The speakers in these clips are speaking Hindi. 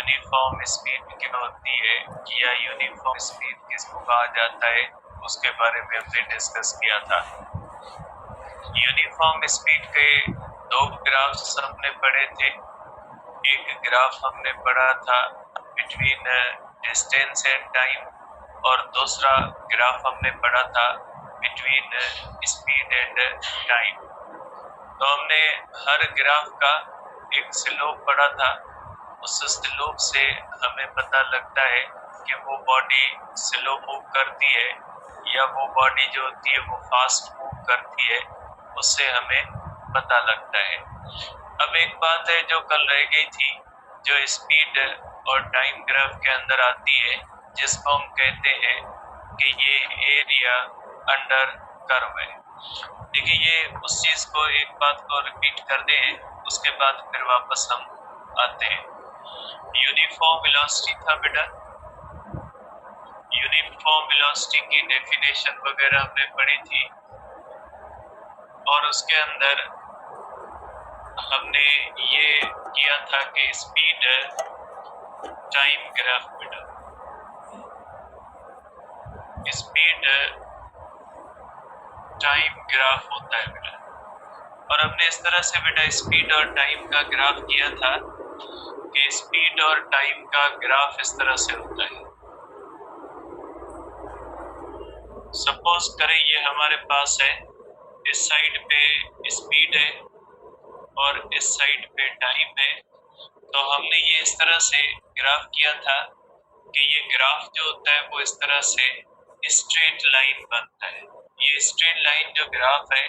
यूनिफॉर्म स्पीड क्या होती है या यूनिफॉर्म स्पीड किसको कहा जाता है, उसके बारे में हमने डिस्कस किया था। यूनिफॉर्म स्पीड के दो ग्राफ्स हमने पढ़े थे। एक ग्राफ हमने पढ़ा था बिटवीन डिस्टेंस एंड टाइम, और दूसरा ग्राफ हमने पढ़ा था बिटवीन स्पीड एंड टाइम। तो हमने हर ग्राफ का एक स्लोप पढ़ा था। उस स्लोप से हमें पता लगता है कि वो बॉडी स्लो मूव करती है या वो बॉडी जो होती है वो फास्ट मूव करती है, उससे हमें पता लगता है। अब एक बात है जो कल रह गई थी, जो स्पीड और टाइम ग्राफ के अंदर आती है, जिसको हम कहते हैं कि ये एरिया अंडर कर्व है। देखिए, ये उस चीज को एक बात को रिपीट कर दें, उसके बाद फिर वापस हम आते हैं। यूनिफॉर्म वेलोसिटी था बेटा। यूनिफॉर्म वेलोसिटी की डेफिनेशन वगैरह हमने पढ़ी थी, और उसके अंदर हमने ये किया था कि स्पीड टाइम ग्राफ बेटा, स्पीड टाइम ग्राफ होता है बेटा। और हमने इस तरह से बेटा स्पीड और टाइम का ग्राफ किया था कि स्पीड और टाइम का ग्राफ इस तरह से होता है। सपोज करें ये हमारे पास है, इस साइड पे स्पीड है और इस साइड पे टाइम है। तो हमने ये इस तरह से ग्राफ किया था कि ये ग्राफ जो होता है वो इस तरह से स्ट्रेट लाइन बनता है। ये स्ट्रेट लाइन जो ग्राफ है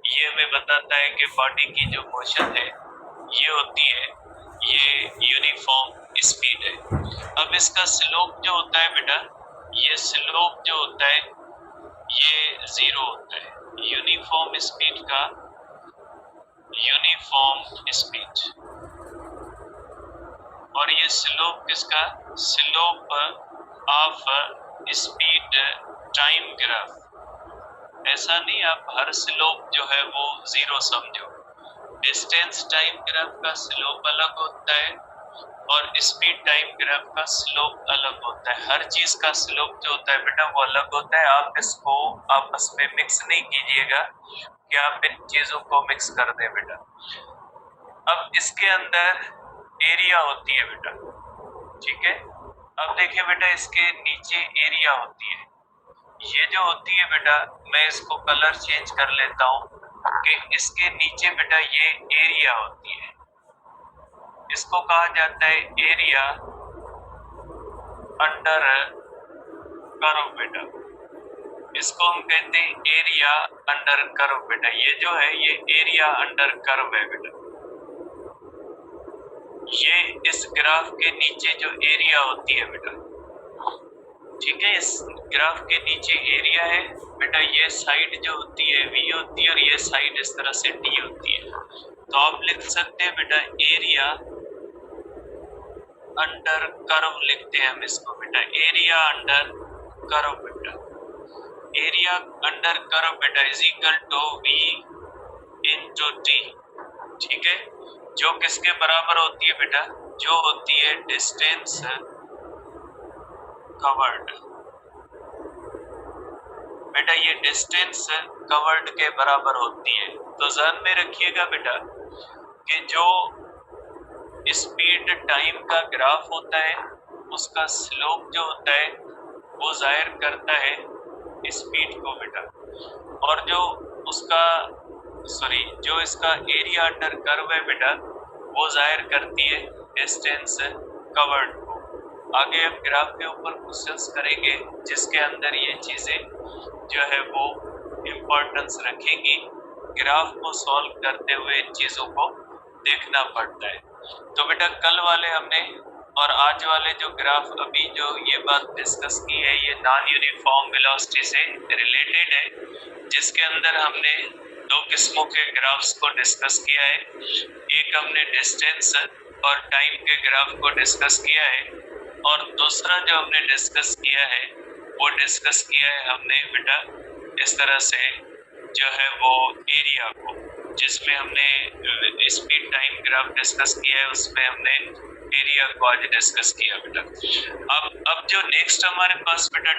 ये हमें बताता है कि बॉडी की जो मोशन है ये होती है, ये यूनिफॉर्म स्पीड है। अब इसका स्लोप जो होता है बेटा, ये स्लोप जो होता है ये 0 होता है। यूनिफॉर्म स्पीड का यूनिफॉर्म स्पीड, और ये स्लोप किसका, slope of speed time graph. ऐसा नहीं आप हर स्लोप जो है वो 0 समझो। डिस्टेंस टाइम ग्राफ का स्लोप अलग होता है और स्पीड टाइम ग्राफ का स्लोप अलग होता है। हर चीज का स्लोप जो होता है बेटा वो अलग होता है। आप इसको आपस में मिक्स नहीं कीजिएगा कि आप इन चीजों को मिक्स कर दें बेटा। अब इसके अंदर एरिया होती है बेटा, ठीक है। अब देखिए बेटा, इसके नीचे एरिया होती है। ये जो होती है बेटा, मैं इसको कलर चेंज कर लेता हूँ कि इसके नीचे बेटा ये एरिया होती है। इसको कहा जाता है एरिया अंडर कर्व बेटा। इसको हम कहते हैं एरिया अंडर कर्व बेटा। ये जो है ये एरिया अंडर कर्व है बेटा। ये इस ग्राफ के नीचे जो एरिया होती है बेटा, ठीक है, इस ग्राफ के नीचे एरिया है बेटा। ये साइड जो होती है V होती है और ये साइड इस तरह से D होती है। तो आप लिख सकते हैं बेटा एरिया अंडर कर्व लिखते हैं हम इसको बेटा, एरिया अंडर कर्व बेटा। एरिया अंडर कर्व बेटा is equal to V into T, ठीक है, जो किसके बराबर होती है बेटा, जो होती है डिस्टेंस कवर्ड बेटा। ये डिस्टेंस कवर्ड के बराबर होती है। तो ध्यान में रखिएगा बेटा कि जो स्पीड टाइम का ग्राफ होता है उसका स्लोप जो होता है वो जाहिर करता है स्पीड को बेटा, और जो उसका जो इसका एरिया अंडर कर्व है बेटा वो जाहिर करती है डिस्टेंस कवर्ड को। आगे हम ग्राफ के ऊपर क्वेश्चंस करेंगे जिसके अंदर ये चीजें जो है वो इम्पोर्टेंस रखेंगी। ग्राफ को सॉल्व करते हुए इन चीजों को देखना पड़ता है। तो बेटा कल वाले हमने और आज वाले जो ग्राफ अभी जो ये बात डिस्कस की है ये नॉन यूनिफॉर्म वेलोसिटी से रिलेटेड है, जिसके अंदर हमने दो किस्मों के ग्राफ्स को डिस्कस किया है। एक हमने डिस्टेंस और टाइम के ग्राफ को डिस्कस किया है, और दूसरा जो हमने डिस्कस किया है वो डिस्कस किया है हमने बेटा इस तरह से जो है वो एरिया को, जिसमें हमने स्पीड टाइम ग्राफ डिस्कस किया है उसमें हमने एरिया को आज डिस्कस किया बेटा। अब जो नेक्स्ट हमारे पास बेटा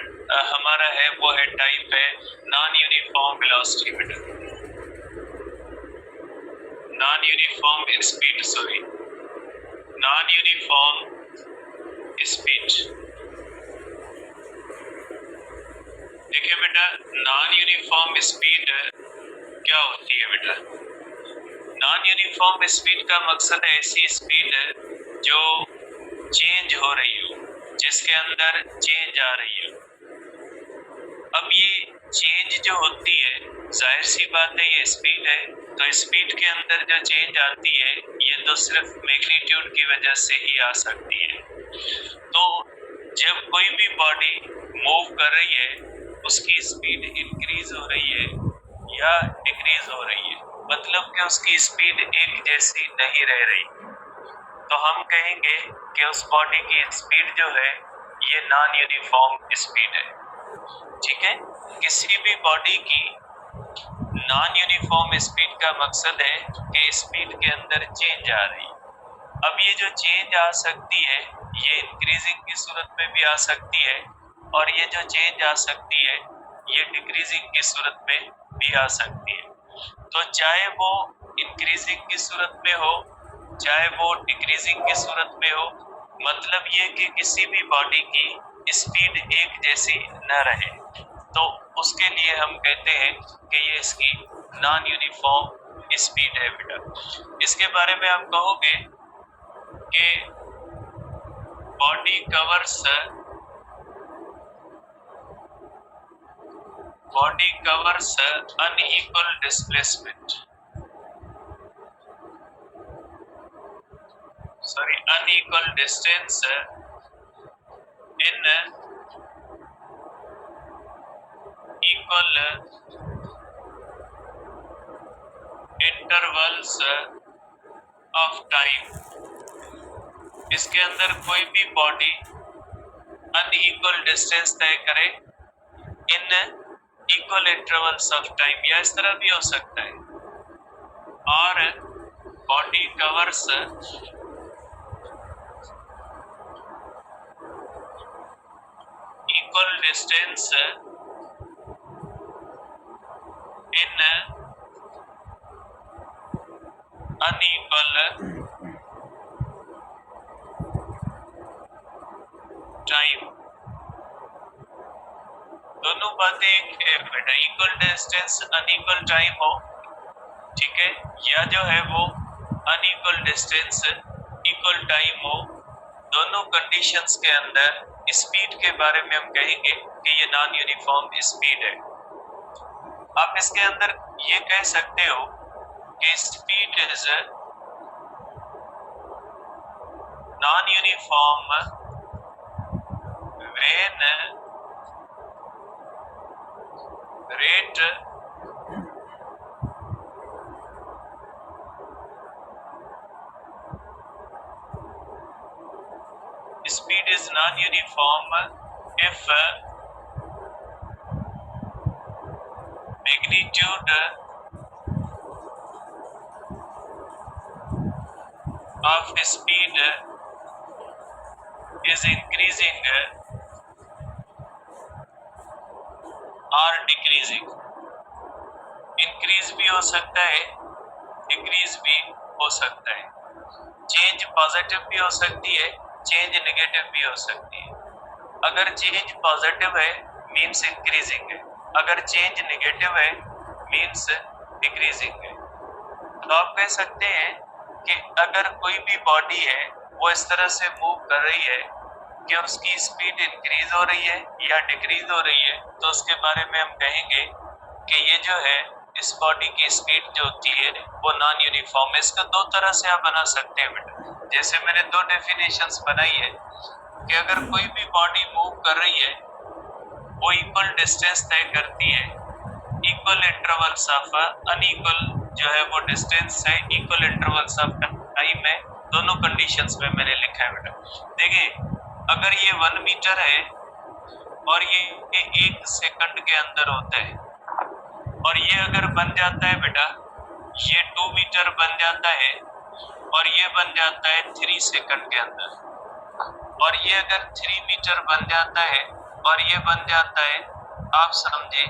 हमारा है वो है टाइप है नॉन यूनिफॉर्म वेलोसिटी बेटा, non uniform speed, sorry non uniform speed. देखिए बेटा नॉन यूनिफॉर्म स्पीड क्या होती है बेटा? नॉन यूनिफॉर्म स्पीड का मकसद है ऐसी स्पीड जो चेंज हो रही हो, जिसके अंदर चेंज आ रही है। अब ये चेंज जो होती है, जाहिर सी बात है ये स्पीड है, तो स्पीड के अंदर जो चेंज आती है ये तो सिर्फ मैग्नीट्यूड की वजह से ही आ सकती है। तो जब कोई भी बॉडी मूव कर रही है उसकी स्पीड इंक्रीज हो रही है या डिक्रीज हो रही है, मतलब कि उसकी स्पीड एक जैसी नहीं रह रही, तो हम कहेंगे कि उस बॉडी की स्पीड जो है ये नॉन यूनिफॉर्म स्पीड है। ठीक है, किसी भी बॉडी की नॉन यूनिफॉर्म स्पीड का मकसद है कि स्पीड के अंदर चेंज आ रही। अब ये जो चेंज आ सकती है ये इंक्रीजिंग की सूरत में भी आ सकती है, और ये जो चेंज आ सकती है ये डिक्रीजिंग की सूरत में भी आ सकती है। तो चाहे वो इंक्रीजिंग की सूरत में हो चाहे वो डिक्रीजिंग की सूरत में हो, मतलब ये कि किसी भी बॉडी की स्पीड एक जैसी न रहे, तो उसके लिए हम कहते हैं कि ये इसकी नॉन यूनिफॉर्म स्पीड है बेटा। इसके बारे में आप कहोगे कि body covers unequal displacement, unequal distance in equal intervals of time। इसके अंदर कोई भी बॉडी अनइक्वल डिस्टेंस तय करे in equal intervals of time, या इस तरह भी हो सकता है, और body covers equal distance in unequal time। दोनों बातें एक है बेटा, इक्वल डिस्टेंस अनइक्वल टाइम हो, ठीक है, या जो है वो अनइक्वल डिस्टेंस इक्वल टाइम हो, दोनों कंडीशंस के अंदर स्पीड के बारे में हम कहेंगे कि ये नॉन यूनिफॉर्म स्पीड है। आप इसके अंदर ये कह सकते हो कि speed is non uniform when rate speed is non-uniform if magnitude of speed is increasing or decreasing। Increase भी हो सकता है, डिक्रीज भी हो सकता है, चेंज पॉजिटिव भी हो सकती है, चेंज नेगेटिव भी हो सकती है। अगर चेंज पॉजिटिव है मींस इंक्रीजिंग है, अगर चेंज नेगेटिव है मींस डिक्रीजिंग है। तो आप कह सकते हैं कि अगर कोई भी बॉडी है वो इस तरह से मूव कर रही है कि उसकी स्पीड इंक्रीज हो रही है या डिक्रीज हो रही है, तो उसके बारे में हम कहेंगे कि ये जो है इस बॉडी की स्पीड जो होती है वो नॉन यूनिफॉर्म है। इसका दो तरह से आप बना सकते हैं बेटा, जैसे मैंने दो डेफिनेशंस बनाई है कि अगर कोई भी बॉडी मूव कर रही है वो इक्वल डिस्टेंस तय करती है, इक्वल इंटरवल्स ऑफ अनइक्वल जो है वो डिस्टेंस है, इक्वल इंटरवल्स ऑफ टाइम है, दोनों कंडीशंस में मैंने लिखा है बेटा। देखिए अगर ये 1 मीटर है और ये 1 सेकंड के अंदर होता है, और ये अगर बन जाता है बेटा, ये 2 मीटर बन जाता है, और ये बन जाता है 3 सेकंड के अंदर। और ये अगर 3 मीटर बन जाता है और ये बन जाता है, आप समझे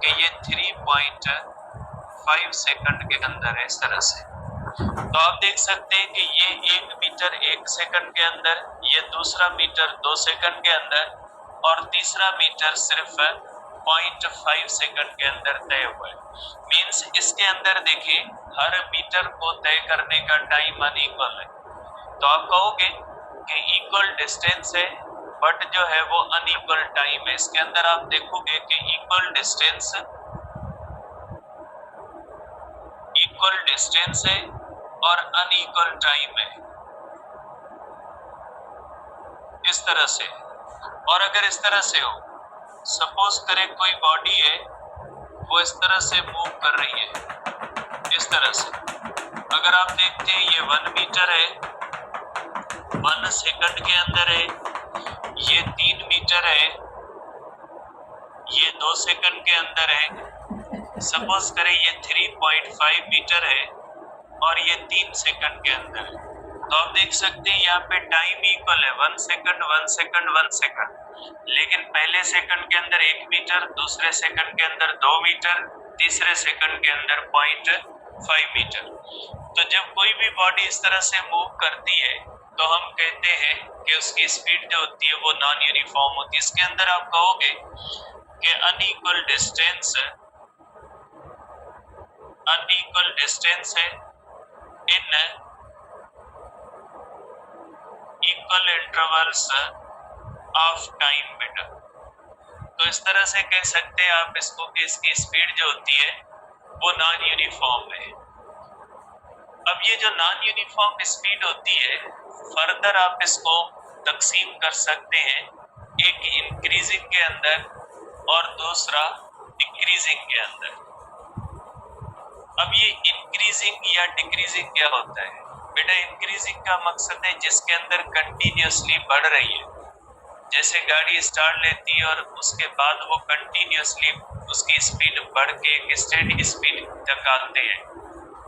कि ये 3.5 सेकंड के अंदर है, इस तरह से। तो आप देख सकते हैं कि ये 1 मीटर 1 सेकंड के अंदर, ये दूसरा मीटर 2 सेकंड के अंदर और तीसरा मीटर सिर्फ 0.5 सेकंड के अंदर तय हुआ है। मीन्स इसके अंदर देखिए हर मीटर को तय करने का टाइम अनइक्वल है। तो आप कहोगे कि इक्वल डिस्टेंस है बट जो है वो अनइक्वल टाइम है। इसके अंदर आप देखोगे कि इक्वल डिस्टेंस है और अनइक्वल टाइम है, इस तरह से। और अगर इस तरह से हो, सपोज करें कोई बॉडी है वो इस तरह से मूव कर रही है, इस तरह से। अगर आप देखते हैं ये 1 मीटर है, 1 सेकंड के अंदर है, ये 3 मीटर है, ये 2 सेकंड के अंदर है। सपोज करें ये 3.5 मीटर है और ये 3 सेकंड के अंदर है। तो आप देख सकते हैं यहाँ पे टाइम इक्वल है, 1 सेकंड 1 सेकंड 1 सेकंड। लेकिन पहले सेकंड के अंदर 1 मीटर, दूसरे सेकंड के अंदर 2 मीटर, तीसरे सेकंड के अंदर 0.5 मीटर। तो जब कोई भी बॉडी इस तरह से मूव करती है तो हम कहते हैं कि उसकी स्पीड जो होती है वो नॉन यूनिफॉर्म होती है। इसके अंदर आप कहोगे कि अनइक्वल डिस्टेंस है in equal intervals of time बेटा। तो इस तरह से कह सकते हैं आप इसको कि इसकी स्पीड जो होती है वो नॉन यूनिफॉर्म है। अब ये जो नॉन यूनिफॉर्म स्पीड होती है, फर्दर आप इसको तकसीम कर सकते हैं, एक इंक्रीजिंग के अंदर और दूसरा डिक्रीजिंग के अंदर। अब ये इंक्रीजिंग या डिक्रीजिंग क्या होता है बेटा? इंक्रीजिंग का मकसद है जिसके अंदर कंटिन्यूसली बढ़ रही है। जैसे गाड़ी स्टार्ट लेती है और उसके बाद वो कंटिन्यूसली उसकी स्पीड बढ़ के एक स्टेडी स्पीड तक आते हैं,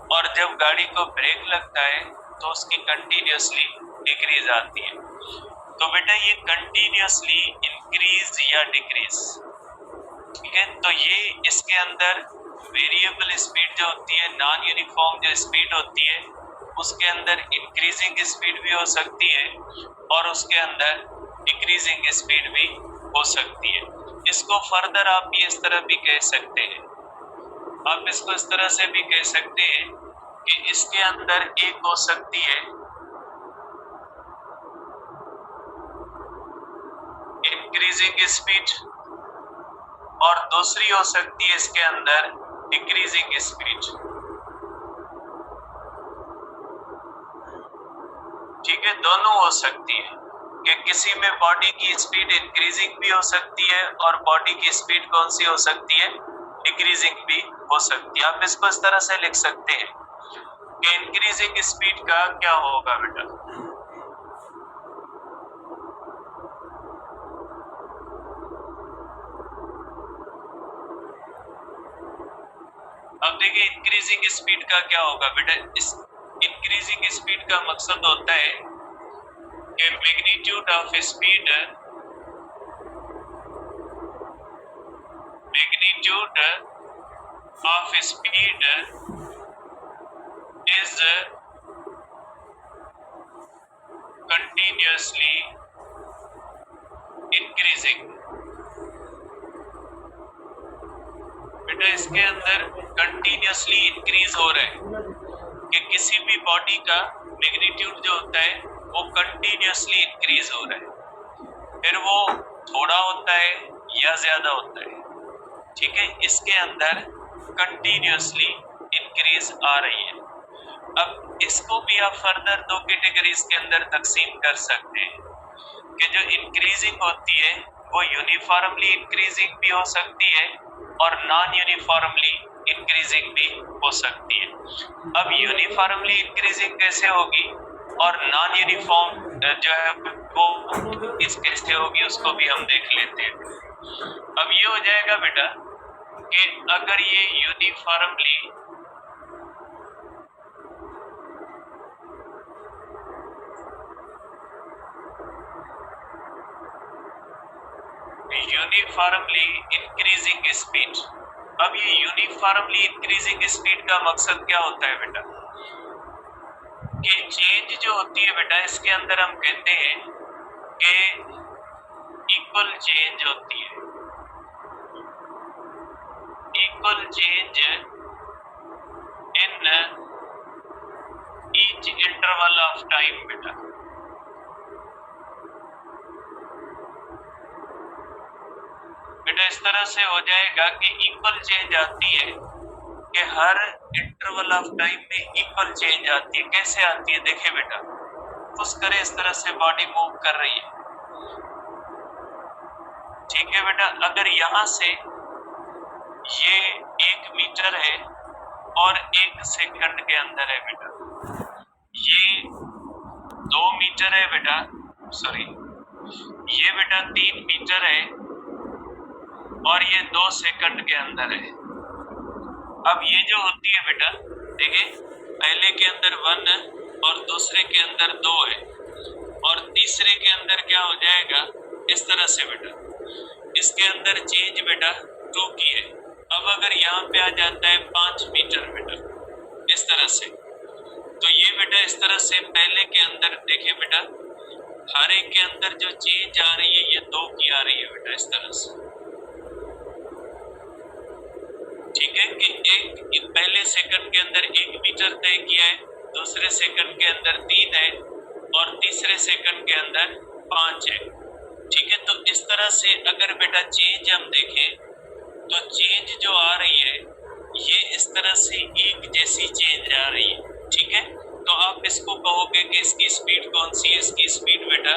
और जब गाड़ी को ब्रेक लगता है तो उसकी कंटिन्यूसली डिक्रीज आती है। तो बेटा ये कंटिन्यूसली इंक्रीज या डिक्रीज, ठीक है। तो ये इसके अंदर वेरिएबल स्पीड जो होती है, नॉन यूनिफॉर्म जो स्पीड होती है, उसके अंदर इंक्रीजिंग स्पीड भी हो सकती है और उसके अंदर डिक्रीजिंग स्पीड भी हो सकती है। इसको फर्दर आप ये इस तरह भी कह सकते हैं, आप इसको इस तरह से भी कह सकते हैं कि इसके अंदर एक हो सकती है इंक्रीजिंग स्पीड और दूसरी हो सकती है इसके अंदर डिक्रीजिंग स्पीड, ठीक है। दोनों हो सकती है कि किसी में बॉडी की स्पीड इंक्रीजिंग भी हो सकती है और बॉडी की स्पीड कौन सी हो सकती है? डिक्रीजिंग भी हो सकती है। आप इसको इस तरह से लिख सकते हैं कि इंक्रीजिंग स्पीड का क्या होगा बेटा? अब देखिए इंक्रीजिंग स्पीड का क्या होगा बेटा? इस इंक्रीजिंग स्पीड का मकसद होता है कि magnitude of speed is continuously increasing। बेटा इसके अंदर कंटिन्यूसली इंक्रीज हो रहा है कि किसी भी बॉडी का मैग्नीट्यूड जो होता है वो कंटिन्यूसली इंक्रीज हो रहा है, फिर वो थोड़ा होता है या ज्यादा होता है, ठीक है। इसके अंदर कंटिन्यूसली इंक्रीज आ रही है। अब इसको भी आप फर्दर दो कैटेगरीज के अंदर तकसीम कर सकते हैं कि जो इंक्रीजिंग होती है वो यूनिफॉर्मली इंक्रीजिंग भी हो सकती है और नॉन यूनिफॉर्मली इंक्रीजिंग भी हो सकती है। अब यूनिफॉर्मली इंक्रीजिंग कैसे होगी और नॉन यूनिफॉर्म जो है वो किस कैसे होगी उसको भी हम देख लेते हैं। अब ये हो जाएगा बेटा कि अगर ये यूनिफॉर्मली यूनिफॉर्मली इंक्रीजिंग स्पीड। अब ये यूनिफॉर्मली इंक्रीजिंग स्पीड का मकसद क्या होता है बेटा, कि चेंज जो होती है बेटा इसके अंदर हम कहते हैं कि इक्वल चेंज होती है, equal change in each interval of time बेटा। बेटा इस तरह से हो जाएगा कि इक्वल चेंज आती है कि हर इंटरवल ऑफ टाइम में इक्वल चेंज आती है। कैसे आती है देखिए बेटा, पुश करें इस तरह से बॉडी मूव कर रही है, ठीक है बेटा। अगर यहां से ये 1 मीटर है और 1 सेकंड के अंदर है बेटा, ये 2 मीटर है बेटा, सॉरी ये बेटा 3 मीटर है और ये 2 सेकंड के अंदर है। अब ये जो होती है बेटा देखिए, पहले के अंदर 1 और दूसरे के अंदर 2 है और तीसरे के अंदर क्या हो जाएगा इस तरह से बेटा, इसके अंदर चेंज बेटा 2 की है। अब अगर यहाँ पे आ जाता है 5 मीटर बेटा इस तरह से, तो ये बेटा इस तरह से पहले के अंदर देखिए बेटा, हर एक के अंदर जो चेंज आ रही है ये 2 की आ रही है बेटा इस तरह से, ठीक है। कि एक पहले सेकंड के अंदर 1 मीटर तय किया है, दूसरे सेकंड के अंदर 3 है और तीसरे सेकंड के अंदर 5 है, ठीक है। तो इस तरह से अगर बेटा चेंज हम देखें तो चेंज जो आ रही है ये इस तरह से एक जैसी चेंज आ रही है, ठीक है। तो आप इसको कहोगे कि इसकी स्पीड कौन सी है, इसकी स्पीड बेटा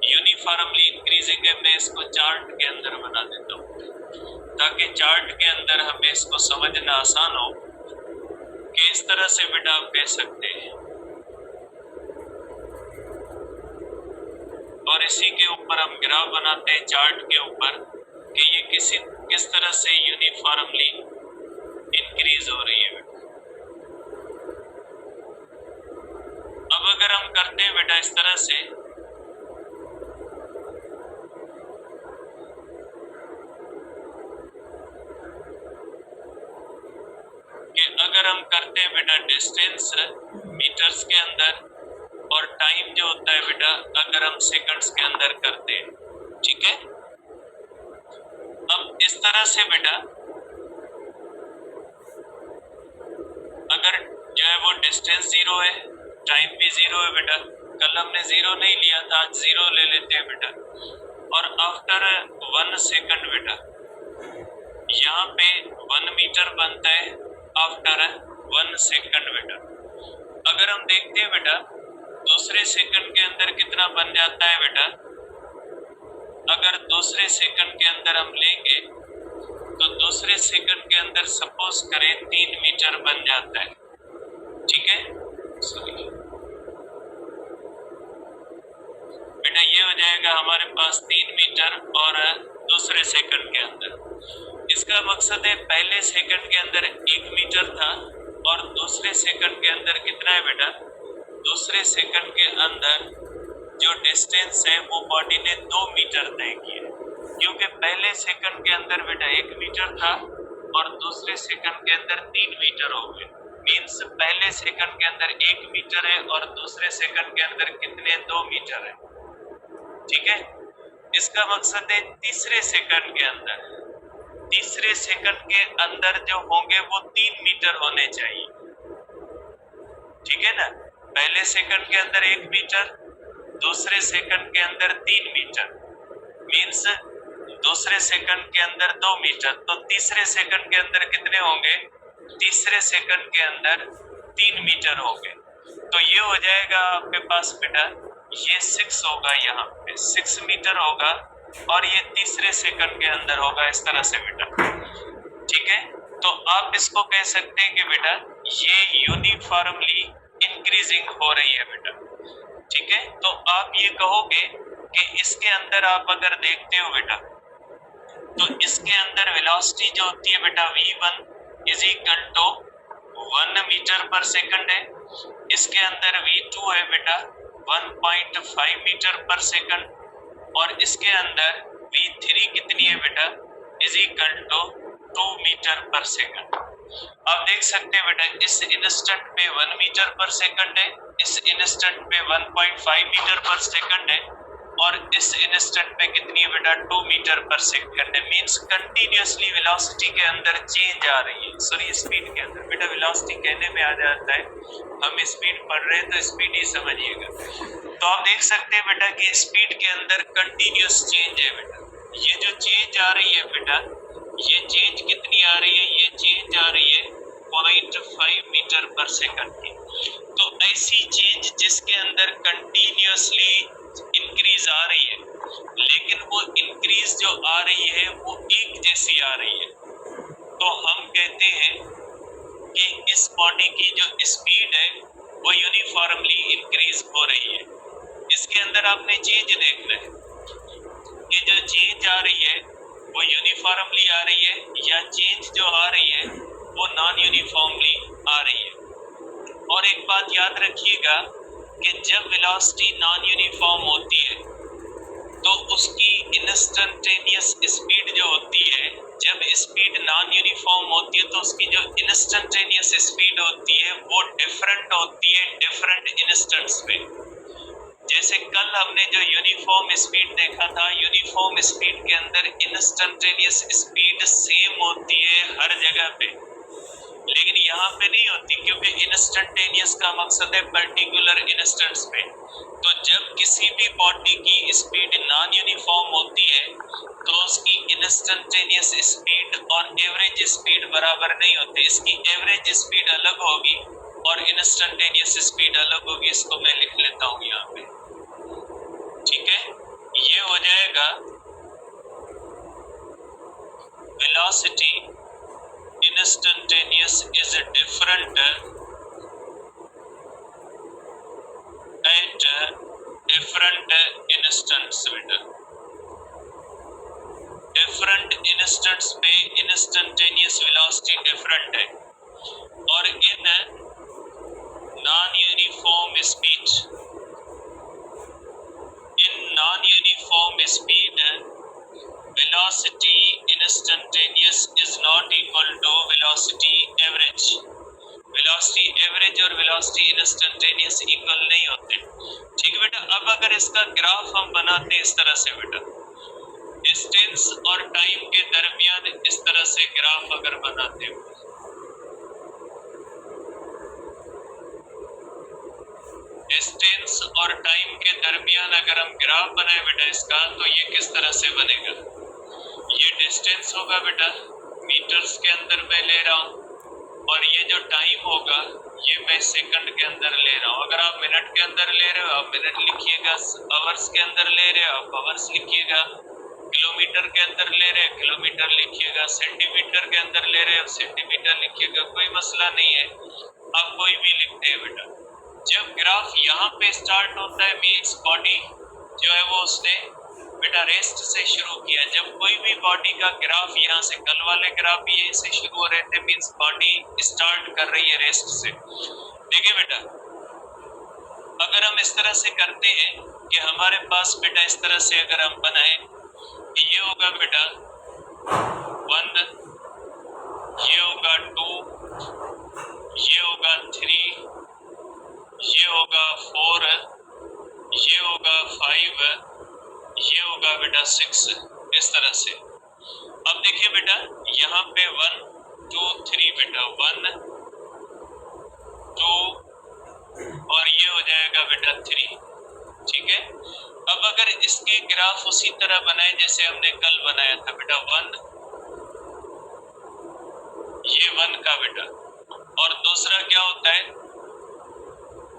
यूनिफॉर्मली इंक्रीजिंग है। मैं इसको चार्ट के अंदर बना देता हूँ ताकि चार्ट के अंदर हमें इसको समझना आसान हो कि इस तरह से बेटा आप कह सकते हैं। और इसी के ऊपर हम ग्राफ बनाते हैं चार्ट के ऊपर कि ये किस तरह से यूनिफॉर्मली इंक्रीज हो रही है बेटा। अब अगर हम करते हैं बेटा इस तरह से, कि अगर हम करते हैं बेटा डिस्टेंस मीटर्स के अंदर और टाइम जो होता है बेटा अगर हम सेकंड्स के अंदर करते हैं, ठीक है। अब इस तरह से बेटा अगर जो है वो डिस्टेंस 0 है, टाइम भी 0 है बेटा, कल हमने 0 नहीं लिया था, आज 0 ले लेते हैं बेटा। और आफ्टर 1 सेकंड बेटा यहाँ पे 1 मीटर बनता है आफ्टर 1 सेकंड बेटा। अगर हम देखते हैं बेटा दूसरे सेकंड के अंदर कितना बन जाता है बेटा, अगर दूसरे सेकंड के अंदर हम लेंगे तो दूसरे सेकंड के अंदर सपोज करें 3 मीटर बन जाता है, ठीक है। सॉरी बेटा ये हो जाएगा हमारे पास 3 मीटर और दूसरे सेकंड के अंदर। इसका मकसद है पहले सेकंड के अंदर 1 मीटर था और दूसरे सेकंड के अंदर कितना है बेटा, दूसरे सेकंड के अंदर जो डिस्टेंस है वो बॉडी ने 2 मीटर तय किया, क्योंकि पहले सेकंड के अंदर बेटा 1 मीटर था और दूसरे सेकंड के अंदर 3 मीटर हो गए। मीन्स पहले सेकंड के अंदर 1 मीटर है और दूसरे सेकंड के अंदर कितने 2 मीटर है, ठीक है। इसका मकसद है तीसरे सेकंड के अंदर जो होंगे वो 3 मीटर होने चाहिए, ठीक है ना। पहले सेकंड के अंदर 1 मीटर, दूसरे सेकंड के अंदर 3 मीटर, मीन्स दूसरे सेकंड के अंदर 2 मीटर, तो तीसरे सेकंड के अंदर कितने होंगे, तीसरे सेकंड के अंदर 3 मीटर होंगे। तो ये हो जाएगा आपके पास बेटा ये 6 होगा, यहाँ पे 6 मीटर होगा और ये तीसरे सेकंड के अंदर होगा इस तरह से बेटा, ठीक है। तो आप इसको कह सकते हैं कि बेटा ये यूनिफॉर्मली इंक्रीजिंग हो रही है बेटा, ठीक है। तो आप ये कहोगे कि इसके अंदर आप अगर देखते हो बेटा तो इसके अंदर वेलोसिटी जो होती है बेटा v1 is equal to 1 metre per second है, इसके अंदर v2 है बेटा 1.5 मीटर पर सेकंड और इसके अंदर v3 कितनी है बेटा, is equal to 2 metre per second. आप देख सकते हैं बेटा इस इंस्टेंट पे 1 मीटर पर सेकंड है, इस इंस्टेंट पे 1.5 मीटर पर सेकंड है, और इस इंस्टेंट पे कितनी है बेटा 2 मीटर पर सेकंड है। मींस कंटिन्यूअसली वेलोसिटी के अंदर चेंज आ रही है, सॉरी स्पीड के अंदर। बेटा वेलोसिटी कहने में आ जाता है, हम स्पीड पढ़ रहे हैं तो स्पीड ही समझिएगा। तो आप देख सकते हैं बेटा कि स्पीड के अंदर कंटिन्यूअस चेंज है बेटा। ये जो चेंज आ रही है बेटा, ये चेंज कितनी आ रही है, ये चेंज आ रही है 0.5 मीटर पर सेकंड की। तो ऐसी चेंज जिसके अंदर कंटिन्यूअसली इंक्रीज आ रही है, लेकिन वो इंक्रीज जो आ रही है वो एक जैसी आ रही है, तो हम कहते हैं कि इस बॉडी की जो स्पीड है वो यूनिफॉर्मली इंक्रीज हो रही है। इसके अंदर आपने चेंज देखना है कि जो चेंज आ रही है वो यूनिफॉर्मली आ रही है या चेंज जो आ रही है वो नॉन यूनिफॉर्मली आ रही है। और एक बात याद रखिएगा कि जब वेलोसिटी नॉन यूनिफॉर्म होती है तो उसकी इंस्टेंटेनियस स्पीड जो होती है, जब स्पीड नॉन यूनिफॉर्म होती है तो उसकी जो इंस्टेंटेनियस स्पीड होती है वो डिफरेंट होती है डिफरेंट इंस्टेंट्स पे। जैसे कल हमने जो यूनिफॉर्म स्पीड देखा था, यूनिफॉर्म स्पीड के अंदर इंस्टेंटेनियस स्पीड सेम होती है हर जगह पे, लेकिन यहाँ पे नहीं होती, क्योंकि इंस्टेंटेनियस का मकसद है पर्टिकुलर इंस्टेंट्स पे। तो जब किसी भी बॉडी की स्पीड नॉन यूनिफॉर्म होती है तो उसकी इंस्टेंटेनियस स्पीड और एवरेज स्पीड बराबर नहीं होती। इसकी एवरेज स्पीड अलग होगी और इंस्टेंटेनियस स्पीड अलग होगी। इसको मैं लिख लेता हूँ यहाँ पे, ठीक है। ये हो जाएगा velocity instantaneous is different at different instants बेटा। different instants पे instantaneous velocity different है, और in non-uniform speed, in non-uniform speed velocity instantaneous is not equal to velocity average। velocity average और velocity instantaneous इक्वल नहीं होते, ठीक है बेटा। अब अगर इसका ग्राफ हम बनाते हैं इस तरह से बेटा, डिस्टेंस और टाइम के दरमियान इस तरह से ग्राफ अगर बनाते हैं, डिस्टेंस और टाइम के दरमियान अगर हम ग्राफ बनाए बेटा इसका, तो ये किस तरह से बनेगा। ये डिस्टेंस होगा बेटा मीटर्स के अंदर मैं ले रहा हूँ, और ये जो टाइम होगा ये मैं सेकंड के अंदर ले रहा हूँ। अगर आप मिनट के अंदर ले रहे हो आप मिनट लिखिएगा, आवर्स के अंदर ले रहे हो आप आवर्स लिखिएगा, किलोमीटर के अंदर ले रहे हो किलोमीटर लिखिएगा, सेंटीमीटर के अंदर ले रहे हो सेंटीमीटर लिखिएगा, कोई मसला नहीं है, आप कोई भी लिखते हैं बेटा। जब ग्राफ यहाँ पे स्टार्ट होता है मीन्स बॉडी जो है वो उसने बेटा रेस्ट से शुरू किया। जब कोई भी बॉडी का ग्राफ यहाँ से, कल वाले ग्राफ भी यहीं से शुरू हो रहे थे, मीन्स बॉडी स्टार्ट कर रही है रेस्ट से। देखिए बेटा अगर हम इस तरह से करते हैं कि हमारे पास बेटा इस तरह से अगर हम बनाए, ये होगा बेटा 1, ये होगा 2, ये होगा 3, ये होगा 4, ये होगा 5, ये होगा बेटा 6, इस तरह से। अब देखिए बेटा यहाँ पे 1 2 3 बेटा 1 2 और ये हो जाएगा बेटा 3, ठीक है। अब अगर इसके ग्राफ उसी तरह बनाए जैसे हमने कल बनाया था बेटा, 1 ये 1 का बेटा, और दूसरा क्या होता है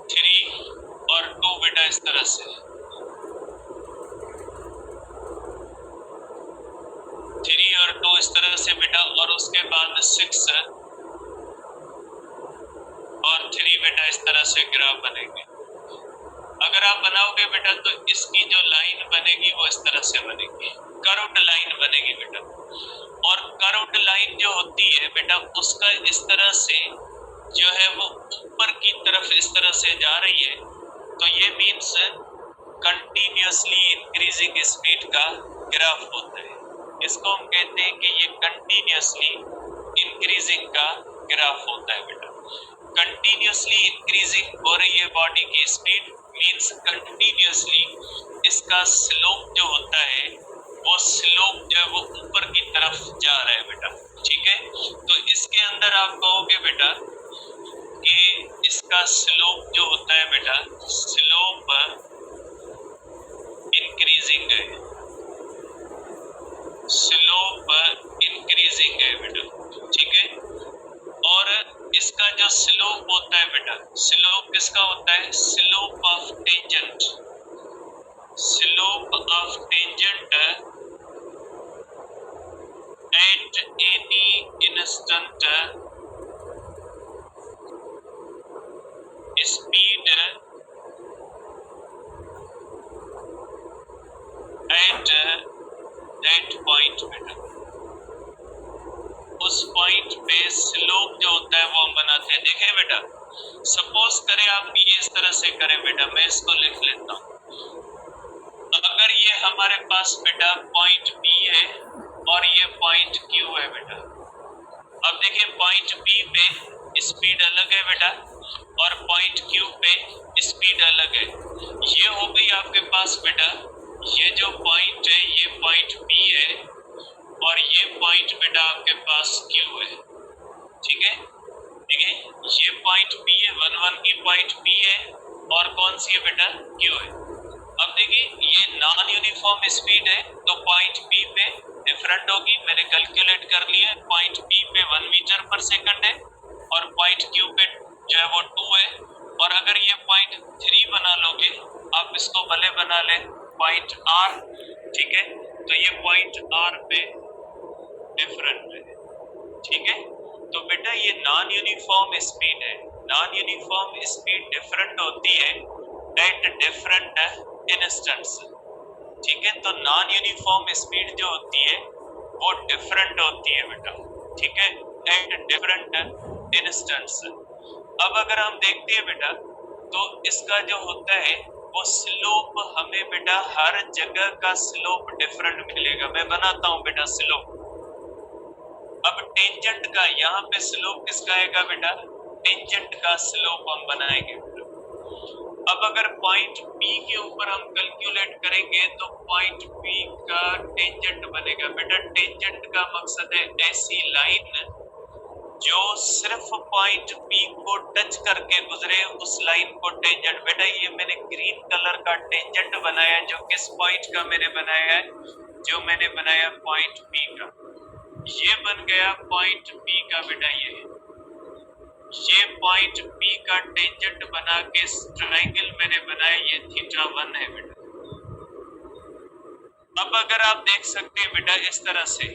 3 और 2 बेटा इस तरह से, 3 और 2 इस तरह से बेटा, और उसके बाद 6 और 3 बेटा इस तरह से ग्राफ बनेंगे। अगर आप बनाओगे बेटा तो इसकी जो लाइन बनेगी वो इस तरह से बनेगी, कर्व्ड लाइन बनेगी बेटा। और कर्व्ड लाइन जो होती है बेटा उसका इस तरह से जो है वो ऊपर की तरफ इस तरह से जा रही है, तो ये मीन्स कंटिन्यूसली इंक्रीजिंग स्पीड का ग्राफ होता है। इसको हम कहते हैं कि ये कंटिन्यूसली इंक्रीजिंग का ग्राफ होता है बेटा। कंटिन्यूसली इंक्रीजिंग हो रही है बॉडी की स्पीड, मींस कंटिन्यूसली इसका स्लोप जो होता है वो स्लोप जो है वो ऊपर की तरफ जा रहा है बेटा। ठीक है, तो इसके अंदर आप कहोगे बेटा कि इसका स्लोप जो होता है बेटा, स्लोप इंक्रीजिंग है, स्लोप इंक्रीजिंग है बेटा। ठीक है, और इसका जो स्लोप होता है बेटा, स्लोप किसका होता है, slope of tangent, slope of tangent at any instant speed at that point बेटा। उस पॉइंट पे स्लोप जो होता है वो हम बनाते हैं। देखें बेटा, सपोज करें आप ये इस तरह से करें बेटा, मैं इसको लिख लेता हूँ। अगर ये हमारे पास बेटा पॉइंट P है और ये पॉइंट Q है बेटा। अब देखिए पॉइंट P पे स्पीड अलग है बेटा और पॉइंट Q पे स्पीड अलग है। ये हो गई आपके पास बेटा, ये जो पॉइंट है ये पॉइंट P है और ये पॉइंट बेटा आपके पास Q है। ठीक है, देखिए ये पॉइंट P है, 1 1 की पॉइंट P है और कौन सी है बेटा, Q है। अब देखिए ये नॉन यूनिफॉर्म स्पीड है तो पॉइंट P पे डिफरेंट होगी। मैंने कैलकुलेट कर लिया, पॉइंट P पे 1 मीटर पर सेकंड है और पॉइंट Q पे जो है वो 2 है। और अगर ये पॉइंट 3 बना लोगे, आप इसको भले बना ले पॉइंट R। ठीक है, तो ये पॉइंट R पे डिफरेंट है। ठीक है, तो बेटा ये नॉन यूनिफॉर्म स्पीड है। नॉन यूनिफॉर्म स्पीड डिफरेंट होती है एट डिफरेंट इंस्टेंट्स। ठीक है, तो नॉन यूनिफॉर्म स्पीड जो होती है वो डिफरेंट होती है बेटा। ठीक है, एट डिफरेंट इंस्टेंट्स। अब अगर हम देखते हैं बेटा तो इसका जो होता है वो स्लोप हमें बेटा हर जगह का स्लोप डिफरेंट मिलेगा। मैं बनाता हूं बेटा स्लोप। अब टेंजेंट का यहाँ पे स्लोप किसका आएगा बेटा, टेंजेंट का स्लोप हम बनाएंगे बेटा। अब अगर पॉइंट P के ऊपर हम कैलकुलेट करेंगे तो पॉइंट P का टेंजेंट बनेगा बेटा। टेंजेंट का मकसद है ऐसी लाइन जो सिर्फ पॉइंट P को टच करके गुजरे, उस लाइन को टेंजेंट। बेटा ये मैंने ग्रीन कलर का टेंजेंट बनाया, जो किस पॉइंट का मैंने बनाया है, जो मैंने बनाया पॉइंट P का। ये बन गया पॉइंट P का बेटा। ये पॉइंट P का टेंजेंट बना के ट्रायंगल मैंने बनाया, ये θ1 है बेटा। अब अगर आप देख सकते हैं बेटा इस तरह से,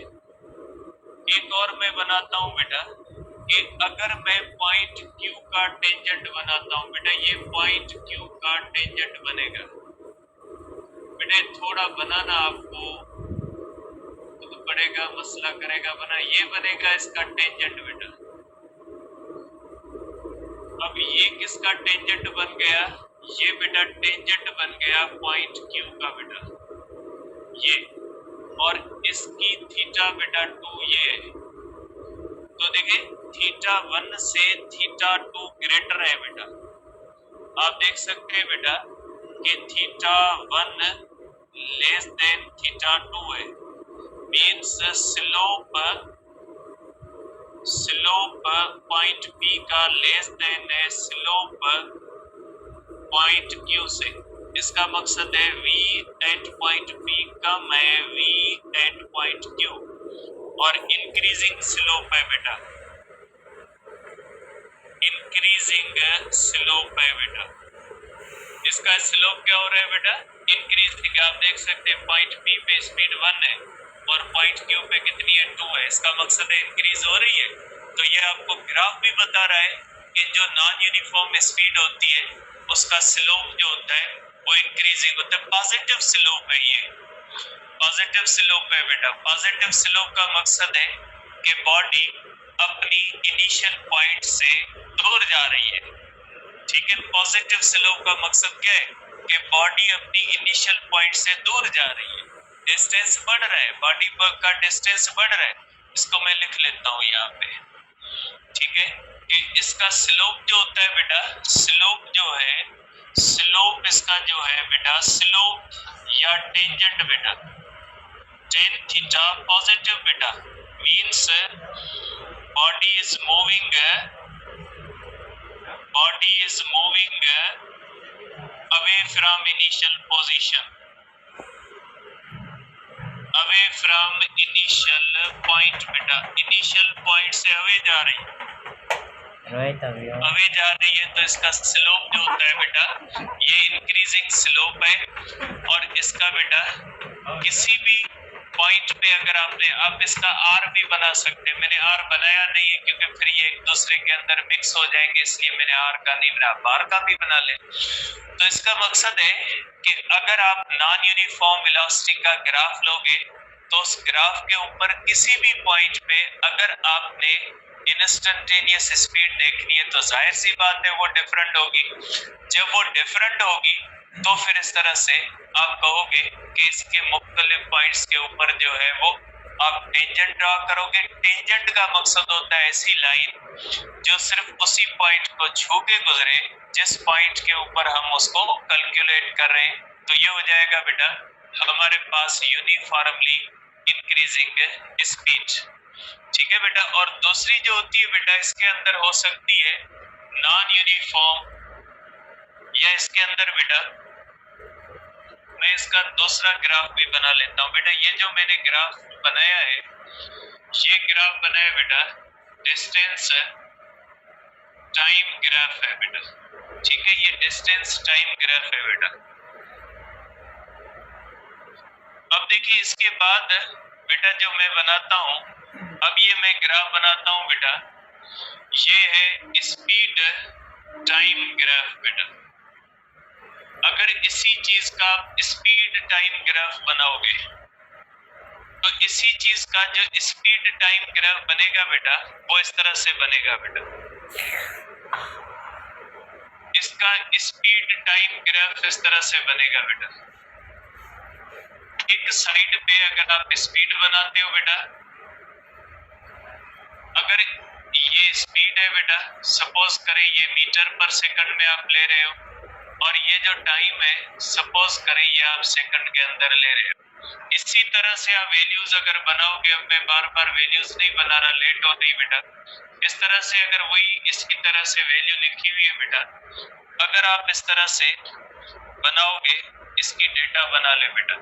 एक और मैं बनाता हूं बेटा कि अगर मैं पॉइंट Q का टेंजेंट बनाता हूं बेटा, ये पॉइंट Q का टेंजेंट बनेगा बेटा। थोड़ा बनाना आपको तो पड़ेगा, मसला करेगा बना। ये बनेगा इसका टेंजेंट बेटा। अब ये किसका टेंजेंट बन गया, ये बेटा टेंजेंट बन गया पॉइंट Q का बेटा ये, और इसकी थीटा बेटा 2 ये है। तो देखिए θ1 से θ2 ग्रेटर है बेटा। आप देख सकते हैं बेटा कि θ1 लेस देन θ2 है, मीन्स स्लोप पॉइंट P का लेस देन है स्लोप पॉइंट Q से। इसका मकसद है V एट पॉइंट P कम है V एट पॉइंट Q, और इंक्रीजिंग स्लोप है बेटा, इंक्रीजिंग स्लोप है बेटा। इसका स्लोप क्या हो रहा है बेटा, इंक्रीजिंग। आप देख सकते हैं पॉइंट P पे स्पीड 1 है और पॉइंट Q पे कितनी है, 2 है। इसका मकसद है इंक्रीज हो रही है। तो ये आपको ग्राफ भी बता रहा है कि जो नॉन यूनिफॉर्म स्पीड होती है उसका स्लोप जो होता है वो इंक्रीजिंग होता है। पॉजिटिव स्लोप है, ये पॉजिटिव स्लोप है बेटा। पॉजिटिव स्लोप का मकसद है कि बॉडी अपनी इनिशियल पॉइंट से दूर जा रही है। ठीक है, पॉजिटिव स्लोप का मकसद क्या है कि बॉडी अपनी इनिशियल पॉइंट से दूर जा रही है, डिस्टेंस बढ़ रहा है, बॉडी का डिस्टेंस बढ़ रहा है। इसको मैं लिख लेता हूं यहाँ पे, ठीक है, कि इसका स्लोप जो होता है बेटा, स्लोप जो है, स्लोप इसका जो है बेटा, स्लोप या टेंजेंट बेटा, टेन थीटा पॉजिटिव बेटा, means body is moving, body is moving away from initial position, away from initial point बेटा, initial point से अवे जा रही है, अवे जा रही है, तो इसका स्लोप जो होता है बेटा, ये इंक्रीजिंग स्लोप है। और इसका बेटा किसी भी पॉइंट पे अगर आपने, आप इसका आर भी बना सकते हैं, मैंने आर बनाया नहीं है क्योंकि फिर ये एक दूसरे के अंदर मिक्स हो जाएंगे, इसलिए मैंने आर का नहीं बनाया, बार का भी बना ले। तो इसका मकसद है कि अगर आप नॉन यूनिफॉर्म वेलोसिटी का ग्राफ लोगे तो उस ग्राफ के ऊपर किसी भी पॉइंट पे अगर आपने इंस्टेंटेनियस स्पीड देखनी है तो जाहिर सी बात है वो डिफरेंट होगी। जब वो डिफरेंट होगी तो फिर इस तरह से आप कहोगे कि इसके मुख्तलिफ पॉइंट्स के ऊपर जो है वो आप टेंजेंट ड्रा करोगे। टेंजेंट का मकसद होता है ऐसी लाइन जो सिर्फ उसी पॉइंट को छू के गुजरे जिस पॉइंट के ऊपर हम उसको कैलकुलेट कर रहे हैं। तो ये हो जाएगा बेटा हमारे पास यूनिफॉर्मली इंक्रीजिंग स्पीड, ठीक है बेटा। और दूसरी जो होती है बेटा, इसके अंदर हो सकती है नॉन यूनिफॉर्म, या इसके अंदर बेटा मैं इसका दूसरा ग्राफ भी बना लेता हूं बेटा। ये जो मैंने ग्राफ बनाया है, ये ग्राफ बनाया बेटा डिस्टेंस टाइम ग्राफ है बेटा, ठीक है, ये डिस्टेंस टाइम ग्राफ है बेटा। अब देखिए इसके बाद बेटा जो मैं बनाता हूं, अब ये मैं ग्राफ बनाता हूं बेटा, ये है स्पीड टाइम ग्राफ बेटा। अगर इसी चीज का स्पीड टाइम ग्राफ बनाओगे तो इसी चीज का जो स्पीड टाइम ग्राफ बनेगा बेटा वो इस तरह से बनेगा बेटा। इसका स्पीड टाइम ग्राफ इस तरह से बनेगा बेटा। एक साइड पे अगर आप स्पीड बनाते हो बेटा, अगर ये स्पीड है बेटा, सपोज करें ये मीटर पर सेकंड में आप ले रहे हो, और ये जो टाइम है सपोज करें ये आप सेकंड के अंदर ले रहे हो। इसी तरह से आप वैल्यूज अगर बनाओगे, अब मैं बार बार वैल्यूज नहीं बना रहा, लेट हो रही बेटा। इस तरह से अगर वही इसकी तरह से वैल्यू लिखी हुई है बेटा, अगर आप इस तरह से बनाओगे, इसकी डेटा बना ले बेटा।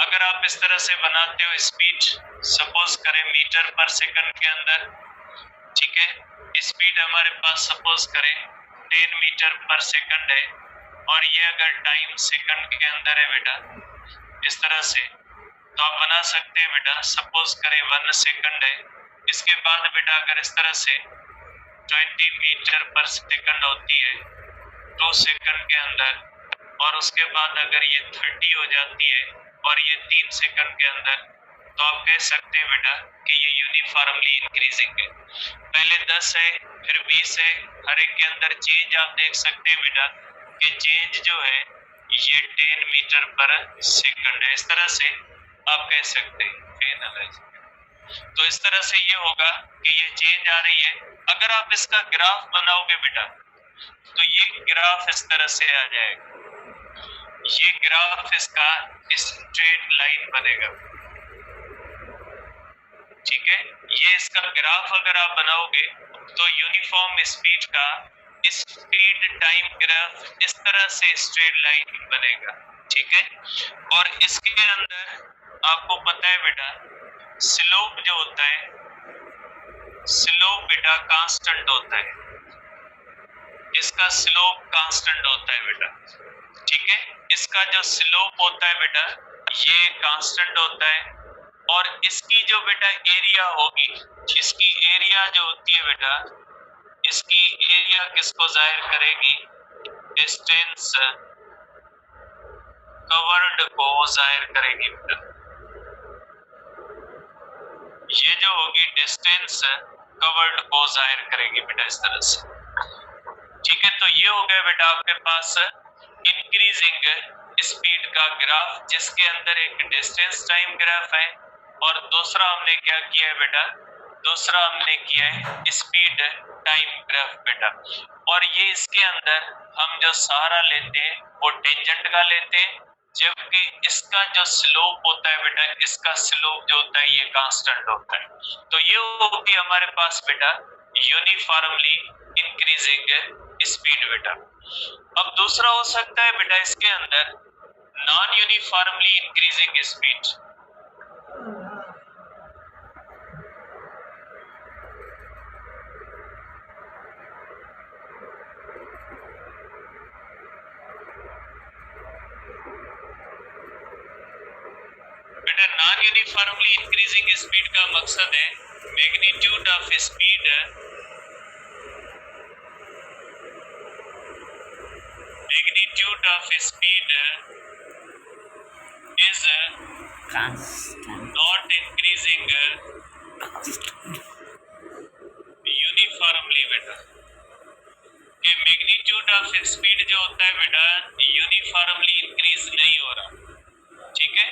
अगर आप इस तरह से बनाते हो स्पीड, सपोज करें मीटर पर सेकंड के अंदर, ठीक है, स्पीड हमारे पास सपोज करें 10 मीटर पर सेकंड है, और ये अगर टाइम सेकंड के अंदर है बेटा इस तरह से, तो आप बना सकते हैं बेटा, सपोज करें 1 सेकंड है। इसके बाद बेटा अगर इस तरह से 20 मीटर पर सेकंड होती है 2 सेकंड के अंदर, और उसके बाद अगर ये 30 हो जाती है और ये 3 सेकंड के अंदर, तो आप कह सकते हैं बेटा कि ये यूनिफॉर्मली इंक्रीजिंग है। पहले 10 है, फिर 20 है, हर एक के अंदर चेंज आप देख सकते हैं बेटा कि चेंज जो है ये 10 मीटर पर सेकंड है। इस तरह से आप कह सकते हैं। तो इस तरह से ये होगा कि ये चेंज आ रही है। अगर आप इसका ग्राफ बनाओगे बेटा तो ये ग्राफ इस तरह से आ जाएगा, ये ग्राफ इसका स्ट्रेट लाइन बनेगा, ठीक है। ये इसका ग्राफ अगर आप बनाओगे तो यूनिफॉर्म स्पीड का स्पीड टाइम ग्राफ इस तरह से स्ट्रेट लाइन बनेगा, ठीक है। और इसके अंदर आपको पता है बेटा स्लोप जो होता है, स्लोप बेटा कांस्टेंट होता है, इसका स्लोप कांस्टेंट होता है बेटा, ठीक है। इसका जो स्लोप होता है बेटा ये कांस्टेंट होता है, और इसकी जो बेटा एरिया होगी, इसकी एरिया जो होती है बेटा, इसकी एरिया किसको जाहिर करेगी, डिस्टेंस कवर्ड को जाहिर करेगी बेटा। ये जो होगी डिस्टेंस कवर्ड को जाहिर करेगी बेटा इस तरह से, ठीक है। तो ये हो गया बेटा आपके पास इंक्रीजिंग स्पीड का ग्राफ, जिसके अंदर एक डिस्टेंस टाइम ग्राफ है और दूसरा हमने क्या किया है बेटा, दूसरा हमने किया है स्पीड टाइम ग्राफ बेटा। और ये इसके अंदर हम जो सहारा लेते हैं वो टेंजेंट का लेते हैं, जबकि इसका जो स्लोप होता है बेटा, इसका स्लोप जो होता है ये कांस्टेंट होता है। तो ये होगी हमारे पास बेटा यूनिफॉर्मली इंक्रीजिंग स्पीड बेटा। अब दूसरा हो सकता है बेटा इसके अंदर नॉन यूनिफॉर्मली इंक्रीजिंग स्पीड। बेटा नॉन यूनिफॉर्मली इंक्रीजिंग स्पीड का मकसद है magnitude of speed, magnitude of speed is not increasing uniformly बेटा। कि मैग्नीट्यूड ऑफ स्पीड जो होता है बेटा यूनिफॉर्मली इंक्रीज नहीं हो रहा, ठीक है।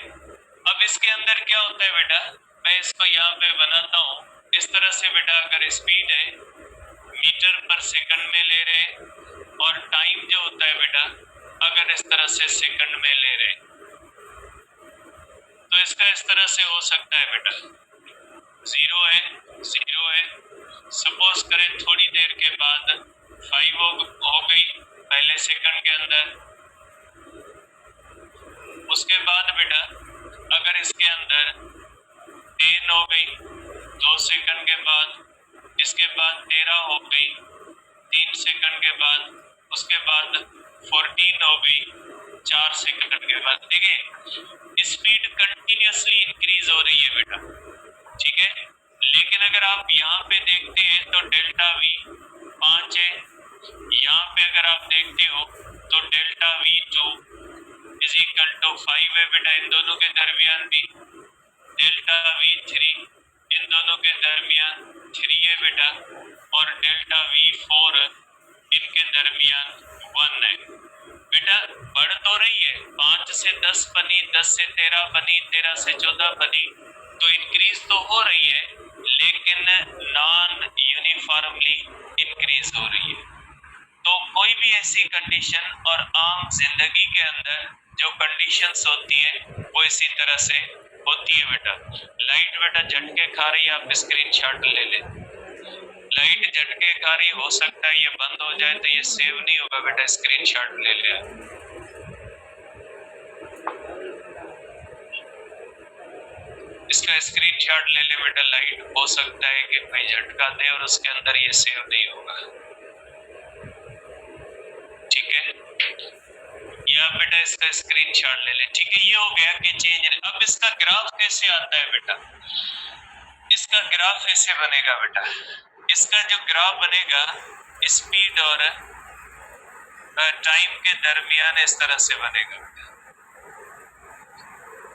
अब इसके अंदर क्या होता है बेटा, मैं इसको यहाँ पे बनाता हूँ इस तरह से बेटा। अगर स्पीड है मीटर पर सेकंड में ले रहे और टाइम जो होता है बेटा अगर इस तरह से सेकंड में ले रहे, तो इसका इस तरह से हो सकता है बेटा, जीरो है, सपोज करें थोड़ी देर के बाद 5 हो गई पहले सेकंड के अंदर। उसके बाद बेटा अगर इसके अंदर 10 हो गई 2 सेकंड के बाद, इसके बाद 13 हो गई 3 सेकंड के बाद, उसके बाद 14 हो गई 4 सेकंड के बाद। देखिए स्पीड कंटिन्यूसली इंक्रीज हो रही है बेटा, ठीक है। लेकिन अगर आप यहाँ पे देखते हैं तो डेल्टा वी 5 है, यहाँ पे अगर आप देखते हो तो delta V2 is equal to 5 है बेटा। इन दोनों के दरमियान भी डेल्टा V3 इन दोनों के दरमियान 3 है बेटा, और डेल्टा V4 इनके दरमियान 1 है बेटा। बढ़ तो रही है, 5 से 10 बनी, 10 से 13 बनी, 13 से 14 बनी, तो इंक्रीज तो हो रही है लेकिन नॉन यूनिफॉर्मली इंक्रीज हो रही है। तो कोई भी ऐसी कंडीशन और आम जिंदगी के अंदर जो कंडीशंस होती है वो इसी तरह से होती है बेटा। लाइट बेटा झटके खा रही है, आप स्क्रीनशॉट ले लें। लाइट झटके खा रही, हो सकता है ये बंद हो जाए तो ये सेव नहीं होगा बेटा, स्क्रीनशॉट ले ले। इसका स्क्रीनशॉट ले ले बेटा। लाइट हो सकता है कि भाई झटका दे और उसके अंदर ये सेव नहीं होगा, ठीक है। या बेटा इसका स्क्रीनशॉट ले ले, ठीक है। ये हो गया कि चेंज। अब इसका ग्राफ कैसे आता है बेटा, इसका ग्राफ ऐसे बनेगा बेटा। इसका जो ग्राफ बनेगा स्पीड और टाइम के दरमियान इस तरह से बनेगा बेटा।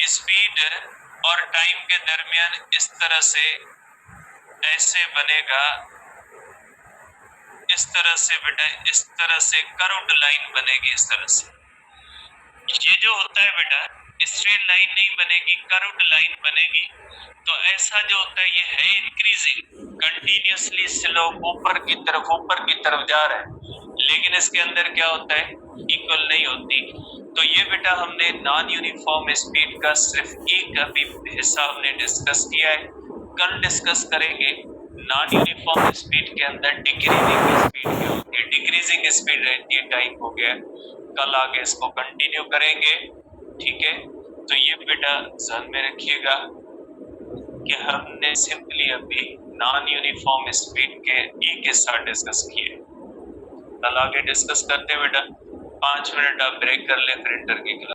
स्पीड और टाइम के दरमियान इस तरह से ऐसे बनेगा, इस तरह से बेटा, इस तरह से कर्व्ड लाइन बनेगी इस तरह से। ये जो होता है बेटा स्ट्रेट लाइन नहीं बनेगी, कर्व्ड लाइन बनेगी। तो ऐसा जो होता है ये है इंक्रीजिंग, कंटिन्यूसली स्लोप ऊपर की तरफ जा रहा है, लेकिन इसके अंदर क्या होता है इक्वल नहीं होती। तो ये बेटा हमने नॉन यूनिफॉर्म स्पीड का सिर्फ एक अभी हिस्सा हमने डिस्कस किया है। कल डिस्कस करेंगे नॉन यूनिफॉर्म स्पीड के अंदर डिक्रीजिंग स्पीड क्या होती है। डिक्रीजिंग स्पीड रहती है, टाइम हो गया, कल आगे इसको कंटिन्यू करेंगे, ठीक है। तो ये बेटा ध्यान में रखिएगा कि हमने सिंपली अभी नॉन यूनिफॉर्म स्पीड के एक हिस्सा डिस्कस किए, कल आगे डिस्कस करते हैं बेटा। 5 मिनट आप ब्रेक कर ले फिर इंटर की क्लास।